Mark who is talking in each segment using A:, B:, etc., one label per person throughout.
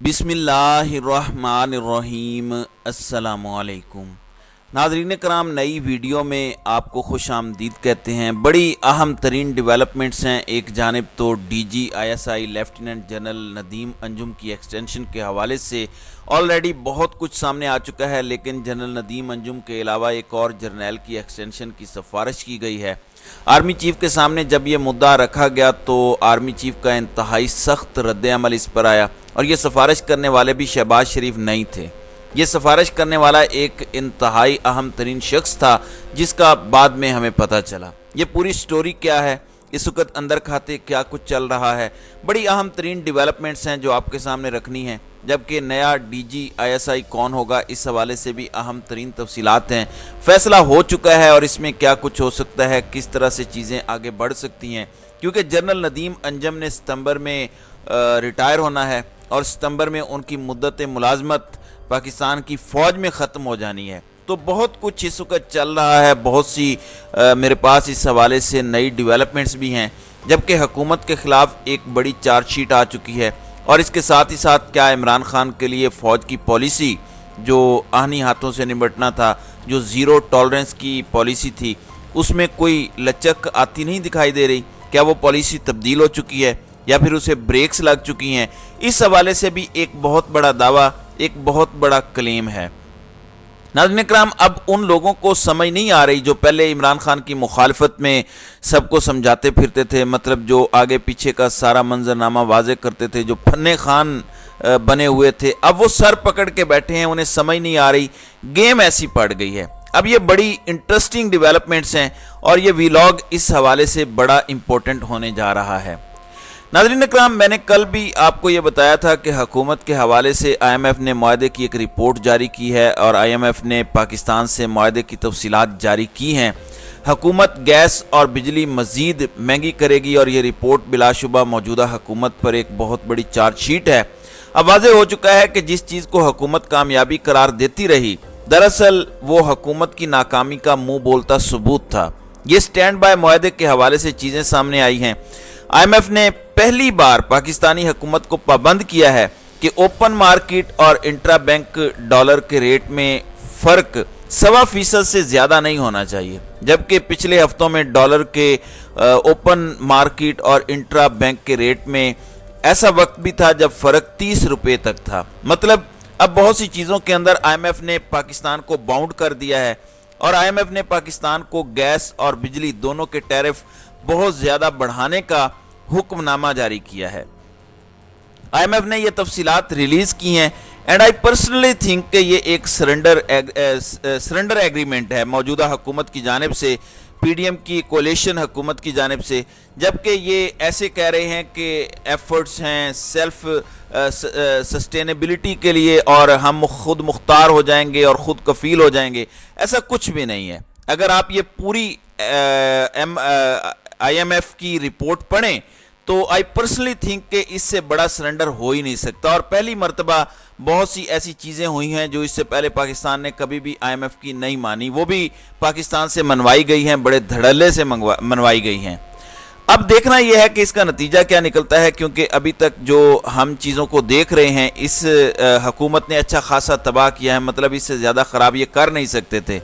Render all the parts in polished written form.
A: बिस्मिल्लाहिर्रहमानिर्रहीम। अस्सलामुअलैकुम नाज़रीन कराम, नई वीडियो में आपको खुश आमदीद कहते हैं। बड़ी अहम तरीन डेवलपमेंट्स हैं। एक जानिब तो DGISI lieutenant general Nadeem Anjum की एक्सटेंशन के हवाले से ऑलरेडी बहुत कुछ सामने आ चुका है, लेकिन जनरल नदीम अंजुम के अलावा एक और जर्नैल की एक्सटेंशन की सिफारिश की गई है। आर्मी चीफ के सामने जब ये मुद्दा रखा गया तो आर्मी चीफ का इंतहाई सख्त रद्द-ए-अमल इस पर आया, और ये सिफारिश करने वाले भी शहबाज शरीफ नहीं थे। ये सिफारिश करने वाला एक इंतहाई अहम तरीन शख्स था, जिसका बाद में हमें पता चला। ये पूरी स्टोरी क्या है, इस वक्त अंदर खाते क्या कुछ चल रहा है, बड़ी अहम तरीन डेवलपमेंट्स हैं जो आपके सामने रखनी है। जबकि नया DGISI कौन होगा, इस हवाले से भी अहम तरीन तफसीलात हैं। फैसला हो चुका है और इसमें क्या कुछ हो सकता है, किस तरह से चीज़ें आगे बढ़ सकती हैं, क्योंकि जनरल नदीम अंजुम ने सितंबर में रिटायर होना है और सितंबर में उनकी मुद्दत मुलाजमत पाकिस्तान की फ़ौज में ख़त्म हो जानी है। तो बहुत कुछ इस वक्त चल रहा है, बहुत सी मेरे पास इस हवाले से नई डेवलपमेंट्स भी हैं। जबकि हुकूमत के ख़िलाफ़ एक बड़ी चार्जशीट आ चुकी है, और इसके साथ ही साथ क्या इमरान खान के लिए फ़ौज की पॉलिसी जो आहनी हाथों से निपटना था, जो ज़ीरो टॉलरेंस की पॉलिसी थी, उसमें कोई लचक आती नहीं दिखाई दे रही। क्या वो पॉलिसी तब्दील हो चुकी है या फिर उसे ब्रेक्स लग चुकी हैं? इस हवाले से भी एक बहुत बड़ा दावा, एक बहुत बड़ा क्लेम है। नाज़रीन कराम, अब उन लोगों को समझ नहीं आ रही जो पहले इमरान खान की मुखालफत में सबको समझाते फिरते थे, मतलब जो आगे पीछे का सारा मंजरनामा वाज़े करते थे, जो फन्ने खान बने हुए थे, अब वो सर पकड़ के बैठे हैं, उन्हें समझ नहीं आ रही, गेम ऐसी पड़ गई है। अब ये बड़ी इंटरेस्टिंग डेवलपमेंट्स हैं और ये व्लॉग इस हवाले से बड़ा इम्पोर्टेंट होने जा रहा है। नाज़रीन इकराम, मैंने कल भी आपको ये बताया था कि हुकूमत के हवाले से IMF ने मुआहदे की एक रिपोर्ट जारी की है, और IMF ने पाकिस्तान से मुआहदे की तफसीलात जारी की हैं। हुकूमत गैस और बिजली मज़ीद महंगी करेगी, और ये रिपोर्ट बिलाशुबा मौजूदा हुकूमत पर एक बहुत बड़ी चार्जशीट है। अब वाज़ेह हो चुका है कि जिस चीज़ को हुकूमत कामयाबी करार देती रही, दरअसल वो हुकूमत की नाकामी का मुँह बोलता सबूत था। ये स्टैंड बाय मुआहदे के हवाले से चीज़ें सामने आई हैं। IMF ने पहली बार पाकिस्तानी हुकूमत को पाबंद किया है कि ओपन मार्केट और इंट्रा बैंक डॉलर के रेट में फ़र्क 1.25% से ज़्यादा नहीं होना चाहिए, जबकि पिछले हफ्तों में डॉलर के ओपन मार्केट और इंट्रा बैंक के रेट में ऐसा वक्त भी था जब फ़र्क 30 रुपये तक था। मतलब अब बहुत सी चीज़ों के अंदर IMF ने पाकिस्तान को बाउंड कर दिया है, और IMF ने पाकिस्तान को गैस और बिजली दोनों के टैरिफ बहुत ज़्यादा बढ़ाने का हुक्मनामा जारी किया है। IMF ने ये तफसीलात रिलीज़ की हैं, एंड आई पर्सनली थिंक कि ये एक सरेंडर एग्रीमेंट है मौजूदा हुकूमत की जानिब से, PDM की कोलिशन हुकूमत की जानिब से। जबकि ये ऐसे कह रहे हैं कि एफर्ट्स हैं सेल्फ सस्टेनेबिलिटी के लिए, और हम खुद मुख्तार हो जाएंगे और ख़ुद कफ़ील हो जाएंगे। ऐसा कुछ भी नहीं है। अगर आप ये पूरी IMF की रिपोर्ट पढ़ें तो आई पर्सनली थिंक कि इससे बड़ा सरेंडर हो ही नहीं सकता। और पहली मर्तबा बहुत सी ऐसी चीज़ें हुई हैं जो इससे पहले पाकिस्तान ने कभी भी IMF की नहीं मानी, वो भी पाकिस्तान से मनवाई गई हैं, बड़े धड़ल्ले से मनवाई गई हैं। अब देखना यह है कि इसका नतीजा क्या निकलता है, क्योंकि अभी तक जो हम चीज़ों को देख रहे हैं, इस हुकूमत ने अच्छा खासा तबाह किया है। मतलब इससे ज़्यादा ख़राब ये कर नहीं सकते थे।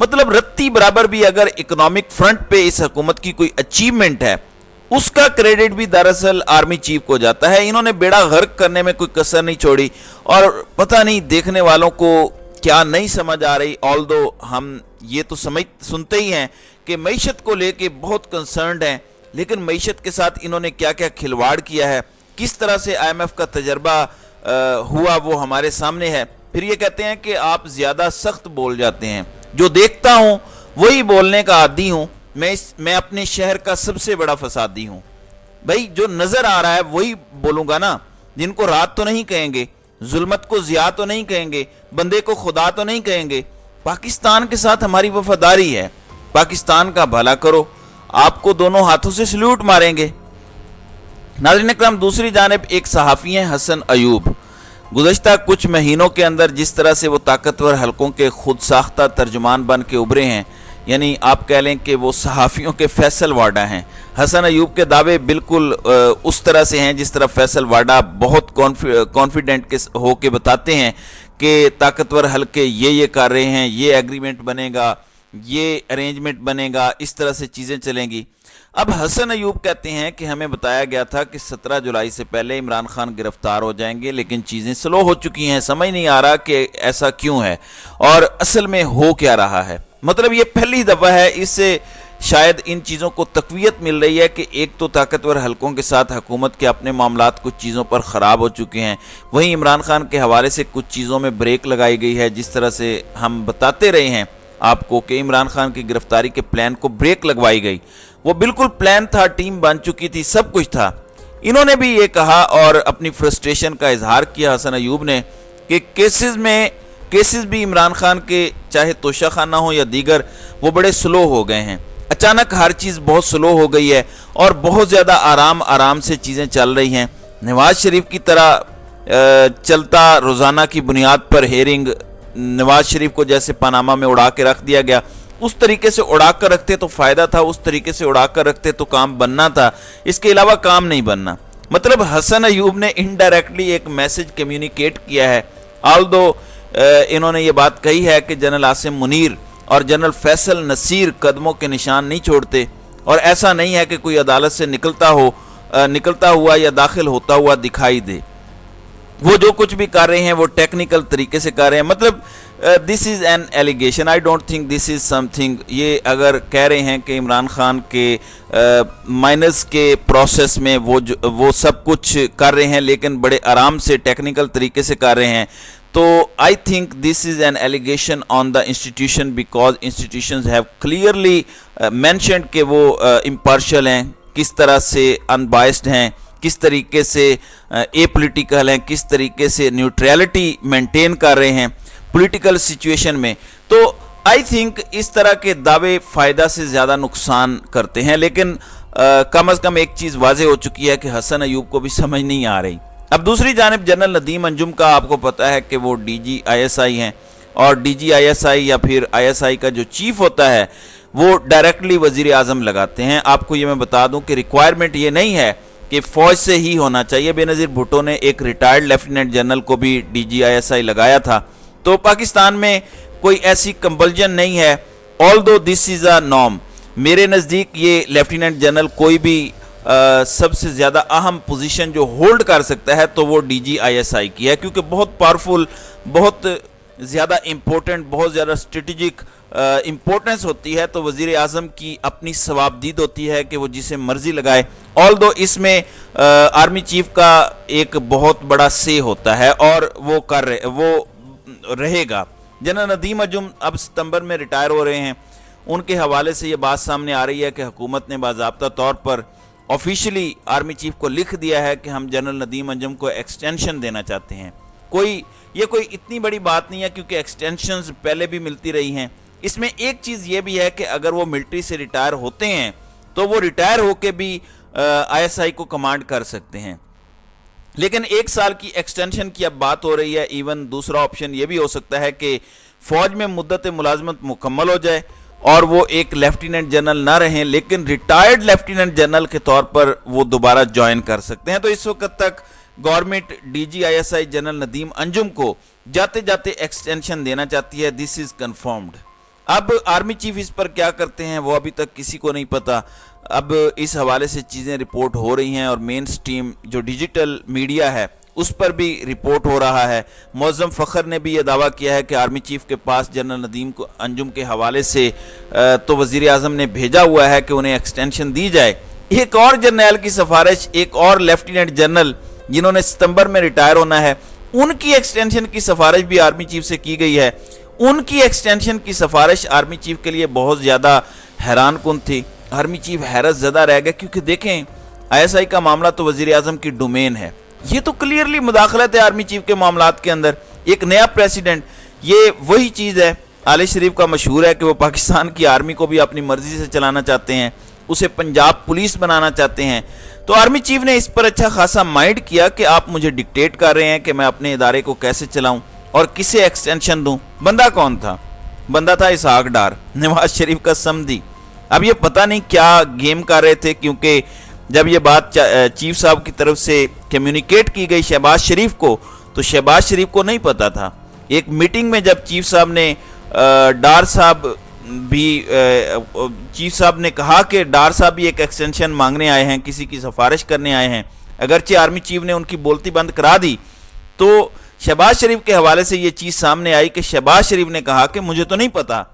A: मतलब रत्ती बराबर भी अगर इकोनॉमिक फ्रंट पे इस हुकूमत की कोई अचीवमेंट है, उसका क्रेडिट भी दरअसल आर्मी चीफ को जाता है। इन्होंने बेड़ा गर्क करने में कोई कसर नहीं छोड़ी, और पता नहीं देखने वालों को क्या नहीं समझ आ रही। ऑल्दो हम ये तो सुनते ही हैं कि मईशत को लेके बहुत कंसर्न्ड हैं, लेकिन मईशत के साथ इन्होंने क्या क्या खिलवाड़ किया है, किस तरह से IMF का तजर्बा हुआ, वो हमारे सामने है। फिर ये कहते हैं कि आप ज़्यादा सख्त बोल जाते हैं। जो देखता हूँ वही बोलने का आदी हूँ। मैं अपने शहर का सबसे बड़ा फसादी हूँ। भाई, जो नज़र आ रहा है वही बोलूँगा ना। जिनको रात तो नहीं कहेंगे, जुल्मत को ज़िया तो नहीं कहेंगे, बंदे को खुदा तो नहीं कहेंगे। पाकिस्तान के साथ हमारी वफादारी है। पाकिस्तान का भला करो, आपको दोनों हाथों से सल्यूट मारेंगे। नाज़रीन इकराम, दूसरी जानिब एक सहाफ़ी हैं हसन अयूब। गुज़श्ता कुछ महीनों के अंदर जिस तरह से वो ताकतवर हलकों के खुद साख्ता तर्जुमान बन के उभरे हैं, یعنی آپ کہہ لیں کہ وہ صحافیوں کے فیصل واڈا ہیں۔ حسن ایوب کے دعوے بالکل اس طرح سے ہیں جس طرح فیصل واڈا بہت کانفیڈنٹ ہو کے بتاتے ہیں کہ طاقتور حلقے یہ کر رہے ہیں، یہ ایگریمنٹ بنے گا، یہ ارینجمنٹ بنے گا، اس طرح سے چیزیں چلیں گی۔ اب حسن ایوب کہتے ہیں کہ ہمیں بتایا گیا تھا کہ 17 جولائی سے پہلے عمران خان گرفتار ہو جائیں گے، لیکن چیزیں سلو ہو چکی ہیں، سمجھ نہیں آ رہا کہ ایسا کیوں ہے اور اصل میں ہو کیا رہا ہے۔ مطلب یہ پہلی دفعہ ہے، اس سے شاید ان چیزوں کو تقویت مل رہی ہے کہ ایک تو طاقتور حلقوں کے ساتھ حکومت کے اپنے معاملات کچھ چیزوں پر خراب ہو چکے ہیں، وہیں عمران خان کے حوالے سے کچھ چیزوں میں بریک لگائی گئی ہے، جس طرح سے ہم بتاتے رہے ہیں آپ کو کہ عمران خان کی گرفتاری کے پلان کو بریک لگوائی گئی۔ وہ بالکل پلان تھا، ٹیم بن چکی تھی، سب کچھ تھا۔ انہوں نے بھی یہ کہا اور اپنی فرسٹریشن کا اظہار کیا حسن ایوب نے کہ کیسز بھی عمران خان کے چاہے توشہ خانہ ہو یا دیگر وہ بڑے سلو ہو گئے ہیں، اچانک ہر چیز بہت سلو ہو گئی ہے اور بہت زیادہ آرام سے چیزیں چل رہی ہیں۔ نواز شریف کی طرح چلتا روزانہ کی بنیاد پر ہیرنگ، نواز شریف کو جیسے پاناما میں اڑا کے رکھ دیا گیا، اس طریقے سے اڑا کر رکھتے تو فائدہ تھا، اس طریقے سے اڑا کر رکھتے تو کام بننا تھا، اس کے علاوہ کام نہیں بننا۔ مطلب حسن ایوب نے انڈائریکٹلی ایک میسج کمیونیکیٹ کیا ہے، آلدو انہوں نے یہ بات کہی ہے کہ جنرل عاصم منیر اور جنرل فیصل نصیر قدموں کے نشان نہیں چھوڑتے، اور ایسا نہیں ہے کہ کوئی عدالت سے نکلتا ہوا یا داخل ہوتا ہوا دکھائی دے۔ وہ جو کچھ بھی کر رہے ہیں وہ ٹیکنیکل طریقے سے کر رہے ہیں۔ مطلب this is an allegation, I don't think this is something. یہ اگر کہہ رہے ہیں کہ عمران خان کے مائنس کے پروسیس میں وہ سب کچھ کر رہے ہیں لیکن بڑے آرام سے ٹیکنیکل طریقے سے کر رہے ہیں، تو I think this is an allegation on the institution, because institutions have clearly mentioned کہ وہ امپارشل ہیں، کس طرح سے ان بائسڈ ہیں، کس طریقے سے اے پولیٹیکل ہیں، کس طریقے سے نیوٹریلٹی مینٹین کر رہے ہیں پولیٹیکل سچویشن میں۔ تو آئی تھنک اس طرح کے دعوے فائدہ سے زیادہ نقصان کرتے ہیں، لیکن کم از کم ایک چیز واضح ہو چکی ہے کہ حسن ایوب کو بھی سمجھ نہیں آ رہی۔ اب دوسری جانب جنرل ندیم انجم کا آپ کو پتہ ہے کہ وہ ڈی جی آئی ایس آئی ہیں، اور ڈی جی آئی ایس آئی یا پھر آئی ایس آئی کا جو چیف ہوتا ہے وہ ڈائریکٹلی وزیر اعظم لگاتے ہیں۔ آپ کو یہ میں بتا دوں کہ ریکوائرمنٹ یہ نہیں ہے کہ فوج سے ہی ہونا چاہیے۔ بے نظیر بھٹو نے ایک ریٹائرڈ لیفٹیننٹ جنرل کو بھی ڈی جی آئی ایس آئی لگایا تھا، تو پاکستان میں کوئی ایسی کمپلجن نہیں ہے، although this is a norm۔ میرے نزدیک یہ لیفٹیننٹ جنرل کوئی بھی سب سے زیادہ اہم پوزیشن جو ہولڈ کر سکتا ہے تو وہ ڈی جی آئی ایس آئی کی ہے، کیونکہ بہت پاورفل، بہت زیادہ امپورٹنٹ، بہت زیادہ اسٹریٹجک امپورٹنس ہوتی ہے، تو وزیر اعظم کی اپنی ثوابدید ہوتی ہے کہ وہ جسے مرضی لگائے۔ although اس میں آرمی چیف کا ایک بہت بڑا سے ہوتا ہے اور وہ رہے گا۔ جنرل ندیم انجم اب ستمبر میں ریٹائر ہو رہے ہیں، ان کے حوالے سے یہ بات سامنے آ رہی ہے کہ حکومت نے باضابطہ طور پر آفیشلی آرمی چیف کو لکھ دیا ہے کہ ہم جنرل ندیم انجم کو ایکسٹینشن دینا چاہتے ہیں۔ یہ کوئی اتنی بڑی بات نہیں ہے، کیونکہ ایکسٹینشنز پہلے بھی ملتی رہی ہیں۔ اس میں ایک چیز یہ بھی ہے کہ اگر وہ ملٹری سے ریٹائر ہوتے ہیں تو وہ ریٹائر ہو کے بھی آئی ایس آئی کو کمانڈ کر سکتے ہیں، لیکن 1 سال کی ایکسٹینشن کی اب بات ہو رہی ہے۔ ایون دوسرا آپشن یہ بھی ہو سکتا ہے کہ فوج میں مدت ملازمت مکمل ہو جائے اور وہ ایک لیفٹیننٹ جنرل نہ رہیں، لیکن ریٹائرڈ لیفٹیننٹ جنرل کے طور پر وہ دوبارہ جوائن کر سکتے ہیں۔ تو اس وقت تک government D G I S I general Nadeem Anjum کو جاتے جاتے ایکسٹینشن دینا چاہتی ہے، دس از کنفرمڈ۔ اب آرمی چیف اس پر کیا کرتے ہیں وہ ابھی تک کسی کو نہیں پتا۔ اب اس حوالے سے چیزیں رپورٹ ہو رہی ہیں اور مین سٹریم جو ڈیجیٹل میڈیا ہے اس پر بھی رپورٹ ہو رہا ہے۔ معظم فخر نے بھی یہ دعویٰ کیا ہے کہ آرمی چیف کے پاس جنرل ندیم انجم کے حوالے سے تو وزیر اعظم نے بھیجا ہوا ہے کہ انہیں ایکسٹینشن دی جائے۔ ایک اور جرنیل کی سفارش، ایک اور لیفٹیننٹ جنرل جنہوں نے ستمبر میں ریٹائر ہونا ہے، ان کی ایکسٹینشن کی سفارش بھی آرمی چیف سے کی گئی ہے۔ ان کی ایکسٹینشن کی سفارش آرمی چیف کے لیے بہت زیادہ حیران کن تھی۔ آرمی چیف حیرت زدہ رہ گئے، کیونکہ دیکھیں آئی ایس آئی کا معاملہ تو وزیر اعظم کی ڈومین ہے، یہ تو کلیئرلی مداخلت ہے آرمی چیف کے معاملات کے اندر۔ ایک نیا پریسیڈنٹ، یہ وہی چیز ہے، عالی شریف کا مشہور ہے کہ وہ پاکستان کی آرمی کو بھی اپنی مرضی سے چلانا چاہتے ہیں، اسے پنجاب پولیس بنانا چاہتے ہیں۔ تو آرمی چیف نے اس پر اچھا خاصا مائنڈ کیا کہ آپ مجھے ڈکٹیٹ کر رہے ہیں کہ میں اپنے ادارے کو کیسے چلاؤں اور کسے ایکسٹینشن دوں۔ بندہ کون تھا؟ बंदा था इसहाक डार, नवाज शरीफ का समधी। अब ये पता नहीं क्या गेम कर रहे थे, क्योंकि जब ये बात चीफ साहब की तरफ से कम्युनिकेट की गई शहबाज शरीफ को, तो शहबाज शरीफ को नहीं पता था। एक मीटिंग में जब चीफ साहब ने डार साहब चीफ साहब ने कहा कि डार साहब भी एक एक्सटेंशन मांगने आए हैं, किसी की सिफारिश करने आए हैं, अगरचे आर्मी चीफ ने उनकी बोलती बंद करा दी, तो शहबाज शरीफ के हवाले से ये चीज़ सामने आई कि शहबाज शरीफ ने कहा कि मुझे तो नहीं पता।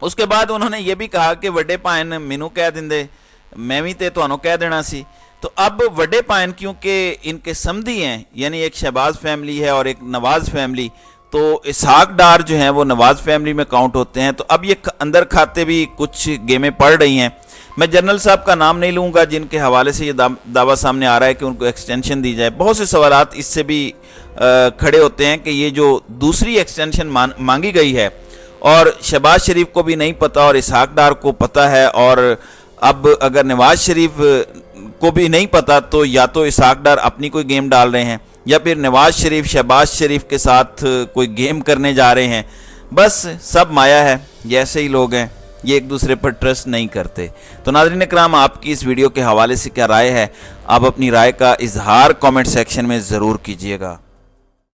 A: उसके बाद उन्होंने ये भी कहा कि वड्डे भाइन मैनू कह देंदे, मैं भी तो तुहानू कह देना सी। तो अब वड्डे भाइन क्योंकि इनके समधी हैं, यानी एक शहबाज फैमिली है और एक नवाज फैमिली, तो इसहाक डार जो हैं वो नवाज फैमिली में काउंट होते हैं। तो अब ये अंदर खाते भी कुछ गेमें पड़ रही हैं। मैं जनरल साहब का नाम नहीं लूँगा जिनके हवाले से ये दावा सामने आ रहा है कि उनको एक्सटेंशन दी जाए। बहुत से सवालात इससे भी खड़े होते हैं कि ये जो दूसरी एक्सटेंशन मांगी गई है और शहबाज शरीफ को भी नहीं पता और इसहाक डार को पता है, और अब अगर नवाज शरीफ को भी नहीं पता तो या तो इसहाक डार अपनी कोई गेम डाल रहे हैं या फिर नवाज शरीफ शहबाज शरीफ के साथ कोई गेम करने जा रहे हैं। बस सब माया है, ये ऐसे ही लोग हैं, ये एक दूसरे पर ट्रस्ट नहीं करते। तो नाज़रीन इकराम, आपकी इस वीडियो के हवाले से क्या राय है? आप अपनी राय का इजहार कमेंट सेक्शन में ज़रूर कीजिएगा।